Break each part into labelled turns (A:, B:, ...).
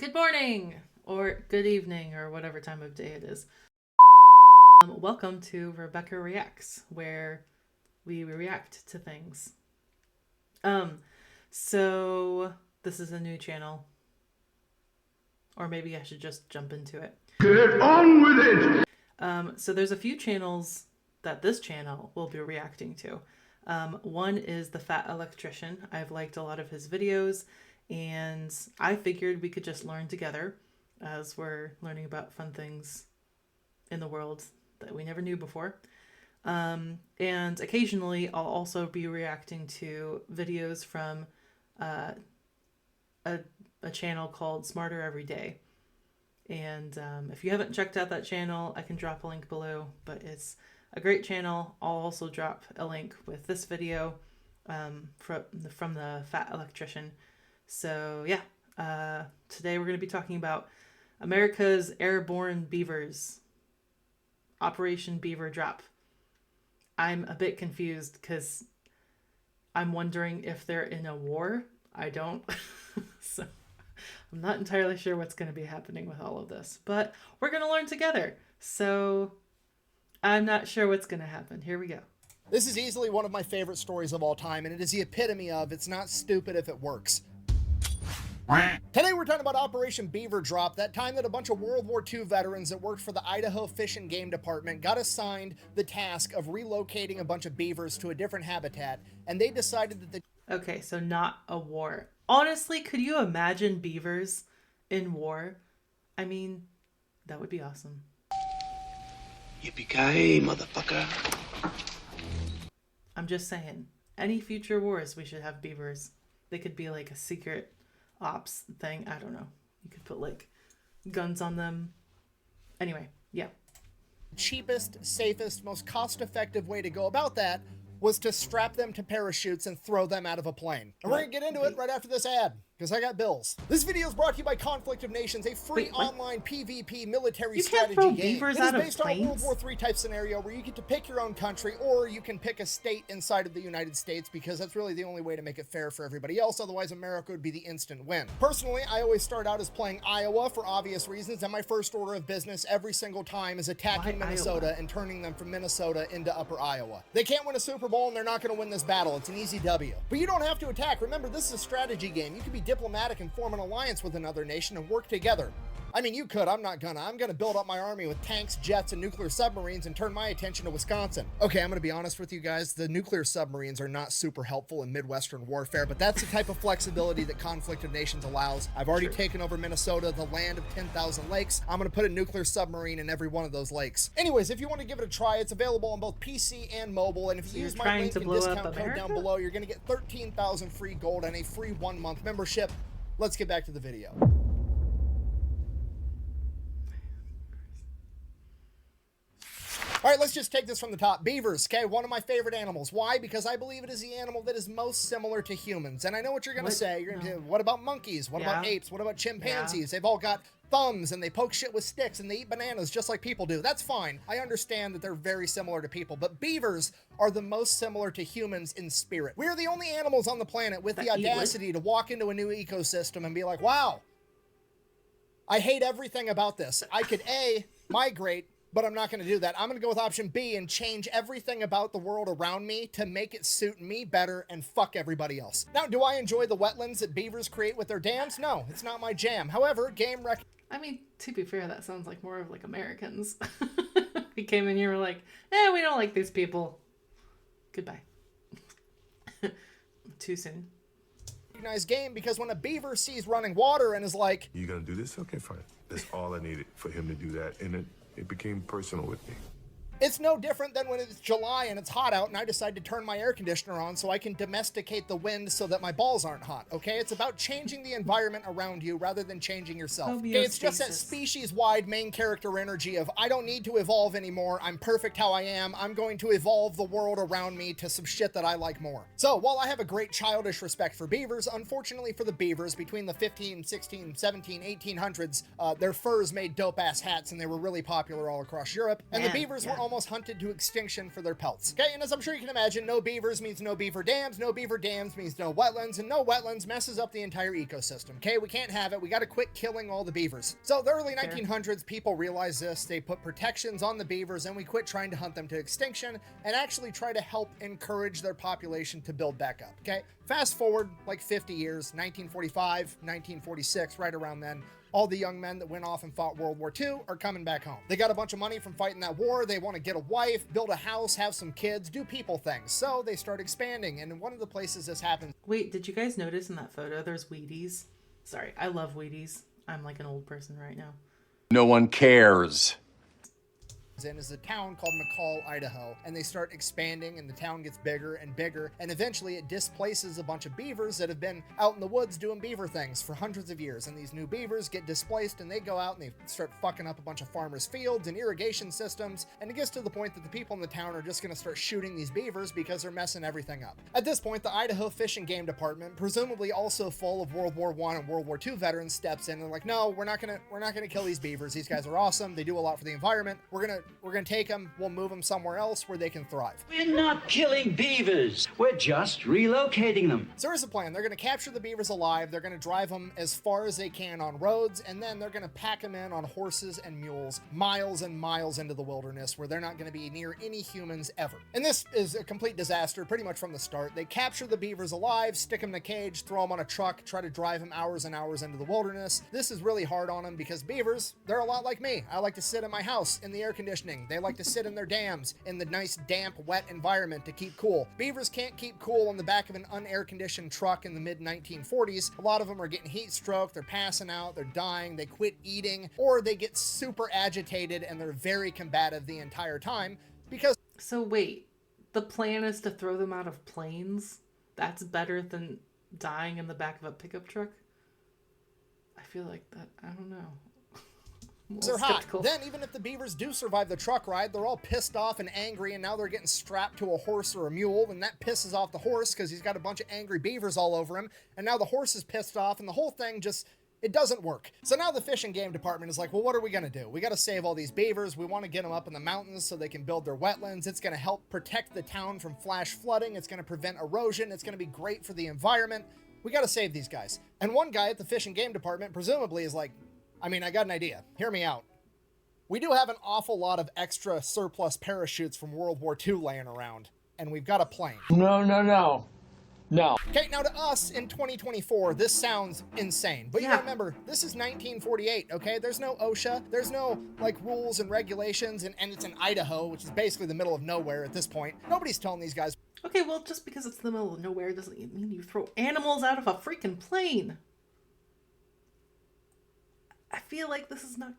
A: Good morning, or good evening, or whatever time of day it is. Welcome to Rebecca Reacts, where we react to things. So this is a new channel, or maybe I should just jump into it.
B: Get on with it!
A: So there's a few channels that this channel will be reacting to. One is the Fat Electrician. I've liked a lot of his videos, and I figured we could just learn together as we're learning about fun things in the world that we never knew before. And occasionally I'll also be reacting to videos from a channel called SmarterEveryDay. And if you haven't checked out that channel, I can drop a link below, but it's a great channel. I'll also drop a link with this video from the Fat Electrician. So yeah, today we're going to be talking about America's Airborne Beavers, Operation Beaver Drop. I'm a bit confused because I'm wondering if they're in a war. I don't. So I'm not entirely sure what's going to be happening with all of this, but we're going to learn together. So I'm not sure what's going to happen. Here we go.
C: This is easily one of my favorite stories of all time, and it is the epitome of it's not stupid if it works. Today we're talking about Operation Beaver Drop, that time that a bunch of World War II veterans that worked for the Idaho Fish and Game Department got assigned the task of relocating a bunch of beavers to a different habitat, and they decided that the...
A: Okay, so not a war. Honestly, could you imagine beavers in war? I mean, that would be awesome.
B: Yippee-ki-yay, motherfucker.
A: I'm just saying, any future wars, we should have beavers. They could be like a secret ops thing. I don't know. You could put like guns on them. Anyway, yeah.
C: cheapest, safest, most cost-effective way to go about that was to strap them to parachutes and throw them out of a plane. And we're gonna get into it right after this ad, because I got bills. This video is brought to you by Conflict of Nations, a free online PvP military strategy game.
A: Beavers
C: it is
A: out
C: based
A: of
C: on a World
A: planes?
C: War III type scenario where you get to pick your own country, or you can pick a state inside of the United States, because that's really the only way to make it fair for everybody else. Otherwise, America would be the instant win. Personally, I always start out as playing Iowa for obvious reasons, and my first order of business every single time is attacking Minnesota and turning them from Minnesota into Upper Iowa. They can't win a Super Bowl, and they're not going to win this battle. It's an easy W. But you don't have to attack. Remember, this is a strategy game. You can be diplomatic and form an alliance with another nation and work together. I mean, you could. I'm not gonna. I'm gonna build up my army with tanks, jets, and nuclear submarines and turn my attention to Wisconsin. Okay, I'm gonna be honest with you guys. The nuclear submarines are not super helpful in Midwestern warfare, but that's the type of flexibility that Conflict of Nations allows. I've already taken over Minnesota, the land of 10,000 lakes. I'm gonna put a nuclear submarine in every one of those lakes. Anyways, if you want to give it a try, it's available on both PC and mobile, and if you use my link and discount code down below, you're gonna get 13,000 free gold and a free 1-month membership. Let's get back to the video. All right, let's just take this from the top. Beavers, okay, one of my favorite animals. Why? Because I believe it is the animal that is most similar to humans. And I know what you're going to say. You're going to say, what about monkeys? What about apes? What about chimpanzees? They've all got thumbs and they poke shit with sticks and they eat bananas just like people do. That's fine. I understand that they're very similar to people, but beavers are the most similar to humans in spirit. We are the only animals on the planet with the audacity to walk into a new ecosystem and be like, wow, I hate everything about this. I could A, migrate, but I'm not going to do that. I'm going to go with option B and change everything about the world around me to make it suit me better and fuck everybody else. Now, do I enjoy the wetlands that beavers create with their dams? No, it's not my jam. However, game rec...
A: I mean, to be fair, that sounds like more of like Americans. We came in here, we're like, we don't like these people. Goodbye. Too soon.
C: Nice game, because when a beaver sees running water and is like,
D: you gonna do this? Okay, fine. That's all I needed for him to do that. And it became personal with me.
C: it's no different than when it's July and it's hot out and I decide to turn my air conditioner on so I can domesticate the wind so that my balls aren't hot, okay? It's about changing the environment around you rather than changing yourself. Okay, it's just that species-wide main character energy of, I don't need to evolve anymore, I'm perfect how I am, I'm going to evolve the world around me to some shit that I like more. So, while I have a great childish respect for beavers, unfortunately for the beavers, between the 15, 16, 17, 1800s, their furs made dope-ass hats and they were really popular all across Europe, and the beavers were almost almost hunted to extinction for their pelts. Okay, and as I'm sure you can imagine, no beavers means no beaver dams means no wetlands, and no wetlands messes up the entire ecosystem. Okay, we can't have it. We got to quit killing all the beavers. So the early 1900s, people realized this. They put protections on the beavers, and we quit trying to hunt them to extinction and actually try to help encourage their population to build back up. Okay, fast forward like 50 years, 1945, 1946, right around then. All the young men that went off and fought World War II are coming back home. They got a bunch of money from fighting that war. They want to get a wife, build a house, have some kids, do people things. So they start expanding. And in one of the places this happens.
A: Wait, did you guys notice in that photo there's Wheaties? Sorry, I love Wheaties. I'm like an old person right now.
E: No one cares.
C: In is a town called McCall, Idaho, and they start expanding and the town gets bigger and bigger, and eventually it displaces a bunch of beavers that have been out in the woods doing beaver things for hundreds of years, and these new beavers get displaced and they go out and they start fucking up a bunch of farmers' fields and irrigation systems, and it gets to the point that the people in the town are just going to start shooting these beavers because they're messing everything up. At this point, the Idaho Fish and Game Department, presumably also full of World War I and World War II veterans, steps in and like, no, we're not gonna kill these beavers. These guys are awesome. They do a lot for the environment. We're gonna take them, we'll move them somewhere else where they can thrive.
F: We're not killing beavers. We're just relocating them.
C: So here's the plan. They're going to capture the beavers alive. They're going to drive them as far as they can on roads, and then they're going to pack them in on horses and mules miles and miles into the wilderness where they're not going to be near any humans ever. And this is a complete disaster pretty much from the start. They capture the beavers alive, stick them in a cage, throw them on a truck, try to drive them hours and hours into the wilderness. This is really hard on them because beavers, they're a lot like me. I like to sit in my house in the air conditioning. They like to sit in their dams in the nice, damp, wet environment to keep cool. Beavers can't keep cool on the back of an unair-conditioned truck in the mid-1940s. A lot of them are getting heat stroke, they're passing out, they're dying, they quit eating, or they get super agitated and they're very combative the entire time because...
A: So wait, the plan is to throw them out of planes? That's better than dying in the back of a pickup truck? I feel like that, I don't know.
C: They're hot. Then even if the beavers do survive the truck ride, they're all pissed off and angry, and now they're getting strapped to a horse or a mule, and that pisses off the horse because he's got a bunch of angry beavers all over him, and now the horse is pissed off, and the whole thing just, it doesn't work. So now the Fish and Game Department is like, well, what are we going to do? We got to save all these beavers. We want to get them up in the mountains so they can build their wetlands. It's going to help protect the town from flash flooding. It's going to prevent erosion. It's going to be great for the environment. We got to save these guys. And one guy at the Fish and Game Department presumably is like, I mean, I got an idea. Hear me out. We do have an awful lot of extra surplus parachutes from World War II laying around, and we've got a plane.
E: No.
C: Okay, now to us in 2024, this sounds insane. But you gotta remember, this is 1948, okay? There's no OSHA, there's no, like, rules and regulations, and it's in Idaho, which is basically the middle of nowhere at this point. Nobody's telling these guys.
A: Okay, well, just because it's the middle of nowhere doesn't mean you throw animals out of a freaking plane. I feel like this is not...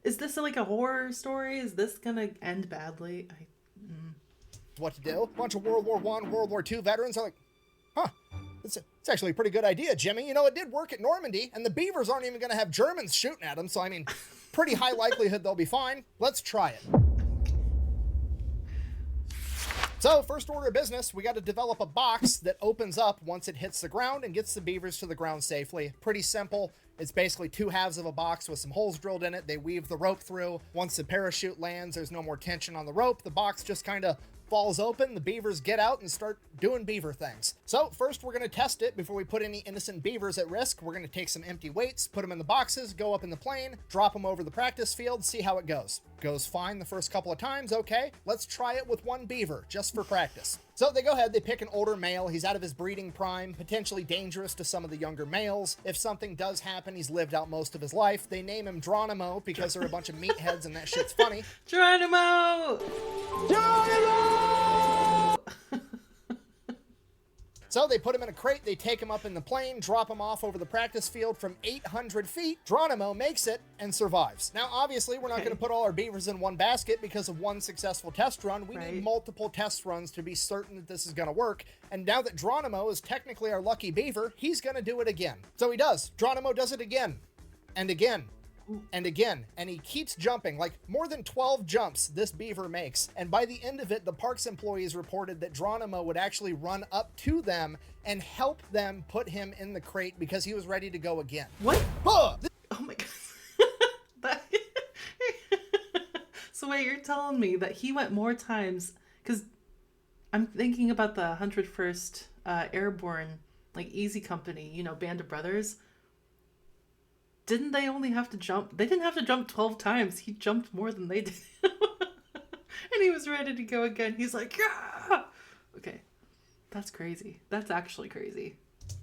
A: Is this like a horror story? Is this gonna end badly?
C: What to do? A bunch of World War I, World War II veterans are like, huh, it's actually a pretty good idea, Jimmy. You know, it did work at Normandy, and the beavers aren't even gonna have Germans shooting at them, so I mean, pretty high likelihood they'll be fine. Let's try it. So, first order of business, we got to develop a box that opens up once it hits the ground and gets the beavers to the ground safely. Pretty simple. It's basically two halves of a box with some holes drilled in it. They weave the rope through. Once the parachute lands, there's no more tension on the rope. The box just kind of falls open. The beavers get out and start doing beaver things. So first we're going to test it before we put any innocent beavers at risk. We're going to take some empty weights, put them in the boxes, go up in the plane, drop them over the practice field, see how it goes. Goes fine the first couple of times. Okay, let's try it with one beaver just for practice. So they go ahead, they pick an older male. He's out of his breeding prime, potentially dangerous to some of the younger males. If something does happen, he's lived out most of his life. They name him Geronimo because they're a bunch of meatheads and that shit's funny.
A: Geronimo!
C: So they put him in a crate, they take him up in the plane, drop him off over the practice field from 800 feet. Geronimo makes it and survives. Now, obviously, we're not going to put all our beavers in one basket because of one successful test run. We need multiple test runs to be certain that this is going to work. And now that Geronimo is technically our lucky beaver, he's going to do it again. So he does. Geronimo does it again and again. And again, and he keeps jumping, like more than 12 jumps this beaver makes, and by the end of it, the parks employees reported that Geronimo would actually run up to them and help them put him in the crate because he was ready to go again.
A: What? Oh my god. So way you're telling me that he went more times, because I'm thinking about the 101st Airborne, like Easy Company, you know, Band of Brothers. Didn't they only have to jump? They didn't have to jump 12 times. He jumped more than they did. And he was ready to go again. He's like, yeah! Okay. That's crazy. That's actually crazy.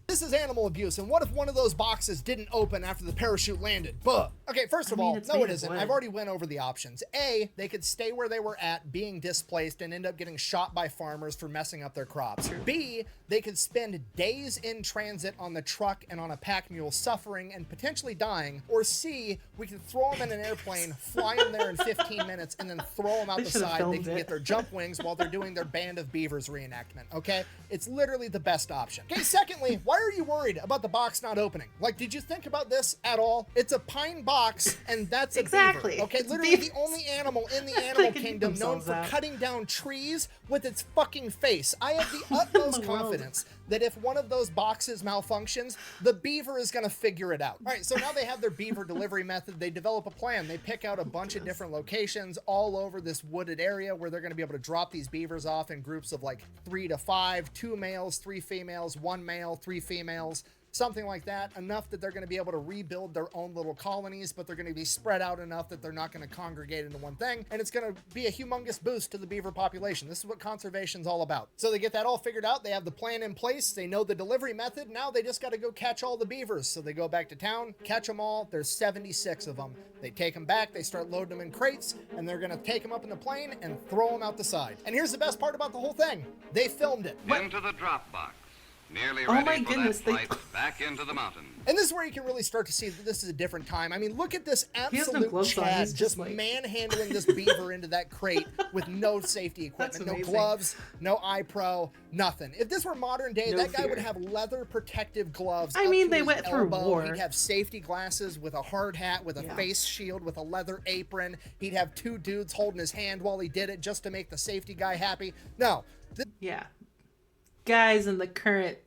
C: This is animal abuse, and what if one of those boxes didn't open after the parachute landed? Buh. Okay, first of all,
A: it's
C: no
A: made
C: it
A: of
C: isn't.
A: wood.
C: I've already went over the options. A, they could stay where they were at, being displaced, and end up getting shot by farmers for messing up their crops. B, they could spend days in transit on the truck and on a pack mule, suffering and potentially dying. Or C, we could throw them in an airplane, fly them there in 15 minutes, and then throw them out
A: They
C: the
A: should've
C: side. They
A: filmed
C: can
A: it.
C: get their jump wings while they're doing their Band of Beavers reenactment, okay? It's literally the best option. Okay, secondly, why are you worried about the box not opening? Like, did you think about this at all? It's a pine box, and that's a
A: Exactly.
C: beaver. Okay,
A: It's
C: literally
A: beavers.
C: the only animal in the animal
A: can keep
C: kingdom known
A: themselves
C: for
A: out.
C: cutting down trees with its fucking face. I have the utmost
A: the world?
C: confidence that if one of those boxes malfunctions, the beaver is gonna figure it out. All right, so now they have their beaver delivery method. They develop a plan. They pick out a bunch of different locations all over this wooded area where they're gonna be able to drop these beavers off in groups of like 3 to 5, 2 males, 3 females, 1 male, 3 females. Something like that, enough that they're going to be able to rebuild their own little colonies, but they're going to be spread out enough that they're not going to congregate into one thing, and it's going to be a humongous boost to the beaver population. This is what conservation's all about. So they get that all figured out, they have the plan in place, they know the delivery method, now they just got to go catch all the beavers. So they go back to town, catch them all, there's 76 of them. They take them back, they start loading them in crates, and they're going to take them up in the plane and throw them out the side. And here's the best part about the whole thing, they filmed it.
G: Into the drop box. Nearly
A: Oh
G: ready
A: my
G: for
A: goodness,
G: that
A: they-
G: flight back into the mountain.
C: And this is where you can really start to see that this is a different time. I mean, look at this
A: has no
C: absolute
A: gloves on.
C: Chad
A: He's
C: just
A: just like-
C: manhandling this beaver into that crate with no safety equipment,
A: That's
C: no
A: amazing.
C: gloves, no eye pro, nothing. If this were modern day,
A: No
C: that guy would
A: fear.
C: have leather protective gloves.
A: I
C: up
A: mean,
C: to
A: they
C: his
A: went through
C: elbow.
A: war.
C: He'd have safety glasses with a hard hat, with a
A: Yeah.
C: face shield, with a leather apron. He'd have 2 dudes holding his hand while he did it just to make the safety guy happy. No.
A: Yeah. Guys in the current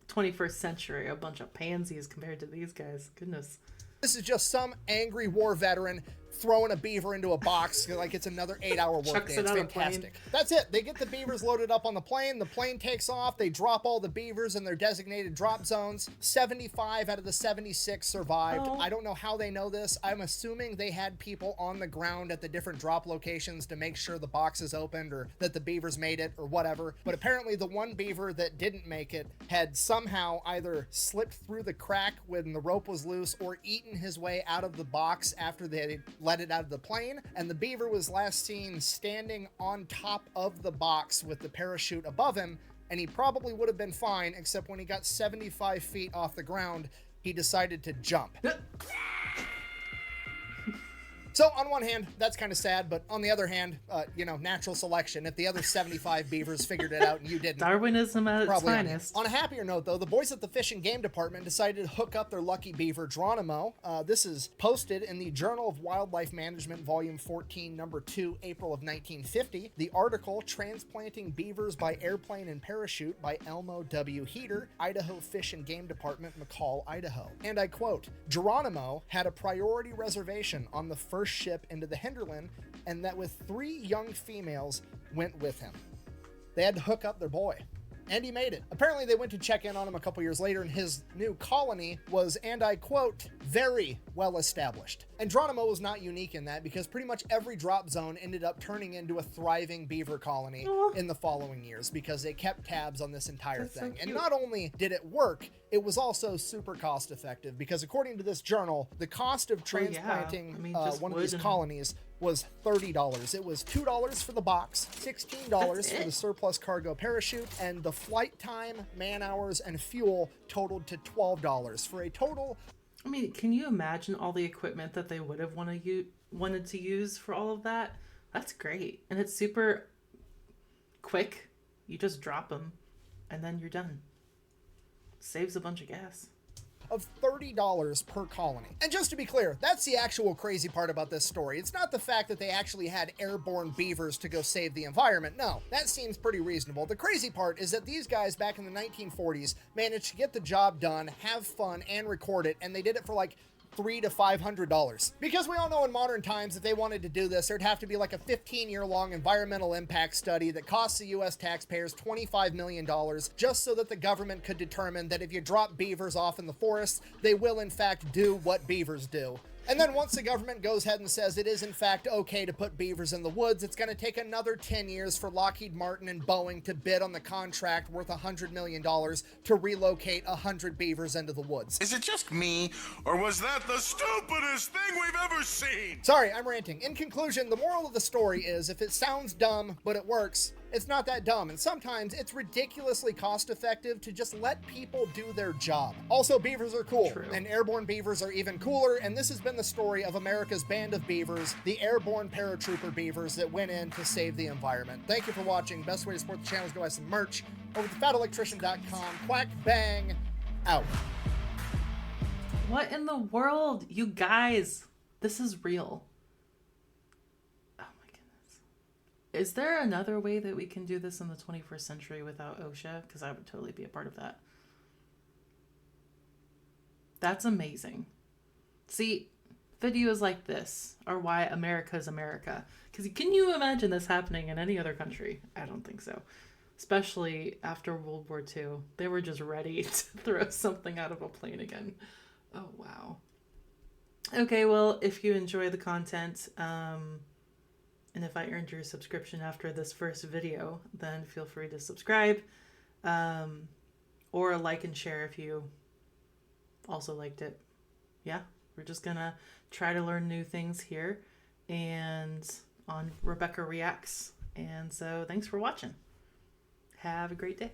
A: 21st century, a bunch of pansies compared to these guys. Goodness.
C: This is just some angry war veteran throwing a beaver into a box like it's another 8-hour
A: Chucks
C: workday.
A: it
C: It's
A: on a plane.
C: fantastic. That's it. They get the beavers loaded up on the plane takes off, they drop all the beavers in their designated drop zones. 75 out of the 76 survived.
A: Oh.
C: I don't know how they know this. I'm assuming they had people on the ground at the different drop locations to make sure the boxes opened or that the beavers made it or whatever. But apparently the one beaver that didn't make it had somehow either slipped through the crack when the rope was loose or eaten his way out of the box after they let it out of the plane, and the beaver was last seen standing on top of the box with the parachute above him, and he probably would have been fine, except when he got 75 feet off the ground, he decided to jump. So on one hand, that's kind of sad, but on the other hand, natural selection. If the other 75 beavers figured it out and you didn't,
A: Darwinism at its
C: probably on you.
A: finest.
C: On a happier note, though, the boys at the Fish and Game Department decided to hook up their lucky beaver, Geronimo. This is posted in the Journal of Wildlife Management, Volume 14, Number 2, April of 1950. The article, Transplanting Beavers by Airplane and Parachute by Elmo W. Heater, Idaho Fish and Game Department, McCall, Idaho. And I quote, Geronimo had a priority reservation on the first ship into the hinterland, and that with 3 young females went with him. They had to hook up their boy. And he made it. Apparently they went to check in on him a couple years later, and his new colony was, and I quote, very well established. And Geronimo was not unique in that, because pretty much every drop zone ended up turning into a thriving beaver colony in the following years, because they kept tabs on this entire
A: That's so
C: thing. And
A: cute.
C: not only did it work, it was also super cost effective, because according to this journal, the cost of
A: Well, yeah.
C: transplanting
A: I mean, just
C: one of
A: wood
C: these
A: and-
C: colonies was $30. It was $2 for the box, $16
A: That's
C: for the
A: it?
C: surplus cargo parachute, and the flight time, man hours, and fuel totaled to $12 for a total.
A: I mean, can you imagine all the equipment that they would have wanted to use for all of that? That's great. And it's super quick. You just drop them and then you're done. Saves a bunch of gas.
C: Of $30 per colony. And just to be clear, that's the actual crazy part about this story. It's not the fact that they actually had airborne beavers to go save the environment. No, that seems pretty reasonable. The crazy part is that these guys back in the 1940s managed to get the job done, have fun, and record it, and they did it for like $300 to $500. Because we all know in modern times, if they wanted to do this, there'd have to be like a 15-year-long environmental impact study that costs the US taxpayers $25 million just so that the government could determine that if you drop beavers off in the forest, they will in fact do what beavers do. And then once the government goes ahead and says it is in fact okay to put beavers in the woods, it's going to take another 10 years for Lockheed Martin and Boeing to bid on the contract worth $100 million to relocate 100 beavers into the woods.
B: Is it just me, or was that the stupidest thing we've ever seen?
C: Sorry, I'm ranting. In conclusion, the moral of the story is if it sounds dumb, but it works, it's not that dumb, and sometimes it's ridiculously cost-effective to just let people do their job. Also, beavers are cool, and airborne beavers are even cooler, and this has been the story of America's band of beavers, the airborne paratrooper beavers that went in to save the environment. Thank you for watching. Best way to support the channel is go buy some merch over to fatelectrician.com. Quack, bang, out.
A: What in the world? You guys, this is real. Is there another way that we can do this in the 21st century without OSHA? Because I would totally be a part of that. That's amazing. See, videos like this are why America is America. Because can you imagine this happening in any other country? I don't think so. Especially after World War II. They were just ready to throw something out of a plane again. Oh, wow. Okay, well, if you enjoy the content, and if I earned your subscription after this first video, then feel free to subscribe, or like and share if you also liked it. Yeah, we're just gonna try to learn new things here and on Rebecca Reacts. And so thanks for watching. Have a great day.